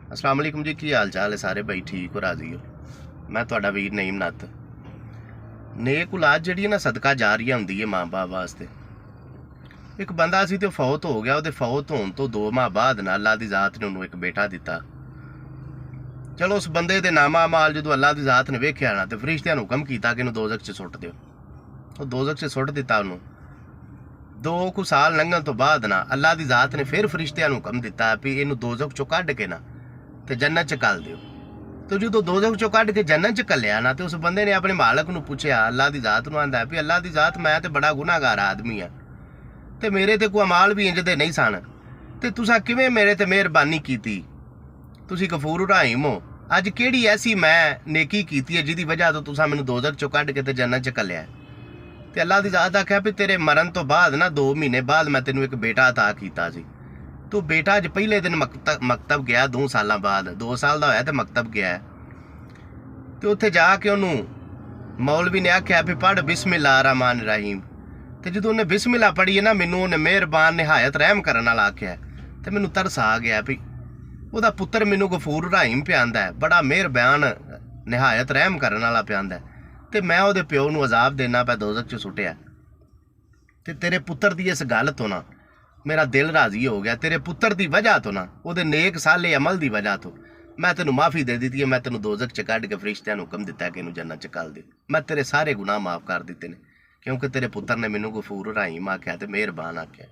अस्सलाम वालेकुम जी, की हाल चाल है सारे भाई? ठीक हो, राजी हो? मैं तुहाडा वीर नईम नत्थ। नेक औलाद जिहड़ी ना सदका जारिया हुंदी है माँ बाप वास्ते। एक बंदा सी ते फौत हो गया, ਉਹਦੇ फौत होने तो 2 माह बाद ना अल्लाह दी ज़ात ने ਉਹਨੂੰ एक बेटा दिता। चलो उस बंदे दे नामा माल जो अल्लाह दी ज़ात ने वेख्या ना तो फरिश्तियां ने हुक्म किया कि ਇਹਨੂੰ दोज़ख च सुੱਟ दिओ। ਉਹ दोज़ख च सुੱਟ दिता ਉਹਨੂੰ। 2 ਕੁ ਸਾਲ ਲੰਘਣ ਤੋਂ ਬਾਅਦ ਨਾ ਅੱਲਾਹ ਦੀ ਜ਼ਾਤ ਨੇ ਫਿਰ ਫਰਿਸ਼ਤਿਆਂ ਨੂੰ ਹੁਕਮ ਦਿੱਤਾ ਵੀ ਇਹਨੂੰ दोज़ख ਚੋਂ ਕੱਢ ਕੇ ਨਾ ਤੇ जन्नत च घल दिओ। तो जो दोज़ख चो कढ़ के जन्नत च घलिया ना तो उस बंदे ने अपने मालक नूं पुछया, अल्लाह की ज़ात नूं आंदा भी अल्लाह की ज़ात मैं तो बड़ा गुनाहगार आदमी हाँ ते मेरे ते कोई अमाल भी इंज दे नहीं सन ते तुसां किवें मेरे ते मेहरबानी कीती? तुसीं गफूर रहीम हो। अज किहड़ी ऐसी मैं नेकी कीती है जिहदी वजह तो तुसां मैनूं दोज़ख चो कढ़ के ते जन्नत च घलिया? ते अल्लाह की ज़ात आख्या भी तेरे मरण तो बाद ना 2 महीने बाद मैं तैनूं एक बेटा अता कीता सी। तो बेटा अज पहले दिन मकतब गया 2 साल बाद, 2 साल का होया तो मकतब गया तो उत्थे जाके उन्होंने मौलवी ने आख्या भी पढ़ बिस्मिल्लाह रहमान रहीम। तो जो उन्हें बिस्मिल्लाह पढ़ी है ना, मैनू उन्हें मेहरबान निहायत रहम करने वाला आख्या तो मैनू तरस आ गया भी वह पुत्र मैनू गफूर रहीम पे आंदा है, बड़ा मेहरबान निहायत रहम करने वाला पे आंदा है तो मैं वो प्यो नूं अजाब देना पै दोज़ख च सुट्टिया। तो तेरे पुत्र की इस गल तो ना मेरा दिल राजी हो गया। तेरे पुत्र की वजह तो ना वो नेक साले अमल की वजह तो मैं तेन माफ़ी दे दी है। मैं तेन दोज़ख च कढ़ के फरिश्तियां हुक्म दिता कि इनू जन्नत च घल दे। मैं तेरे सारे गुनाह माफ़ कर दिते ने क्योंकि तेरे पुत्र ने मैनू गफूर रहीम आख्या तो मेहरबान आख्या।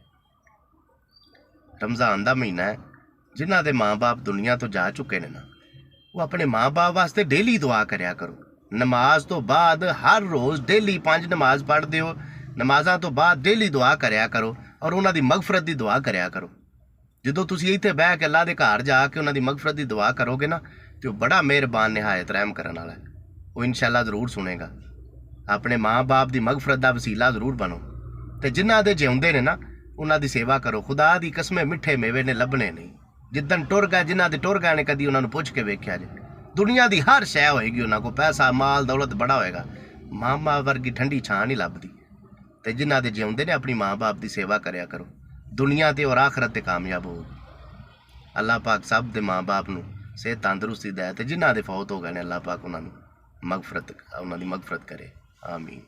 रमज़ान का महीना है, जिन्हां दे माँ बाप दुनिया तो जा चुके ने ना वो अपने माँ बाप वास्ते डेली दुआ करया करो। नमाज तो बाद हर रोज़ डेली 5 नमाज पढ़ दिओ, नमाज़ां तो बाद डेली दुआ करया करो और उन्हां दी मगफरत की दुआ करया करो। जो तुसीं इत्थे बह के अल्लाह दे घर जाके उन्हां दी मगफरत की दुआ करोगे ना तो बड़ा मेहरबान निहायत रहम करने वाला है, वो इंशाअल्लाह ज़रूर सुनेगा। अपने माँ बाप की मगफरत का वसीला जरूर बनो तो जिन्हां दे जिउंदे ने ना उन्हां दी सेवा करो। खुदा दी कसमें मिठे मेवे ने लभने नहीं। जिद्दन टुर गए जिन्हां दे टुर गए ने कदी उन्हां नूं पुछ के वेख्या जे दुनिया की हर शै होएगी, उन्हां को पैसा माल दौलत बड़ा होएगा, माँ बाप वर्गी ठंडी छां नहीं लभदी। तो जिन्हां दे जिउंदे ने अपनी माँ बाप की सेवा करया करो, दुनिया ते और आखरत ते कामयाब हो। अल्लाह पाक सब दे माँ बाप नूं सेहत तंदुरुस्ती दे ते जिन्हां दे फौत हो गए ने अल्लाह पाक उन्हां नूं मगफरत उन्हां दी मगफरत करे। आमीन।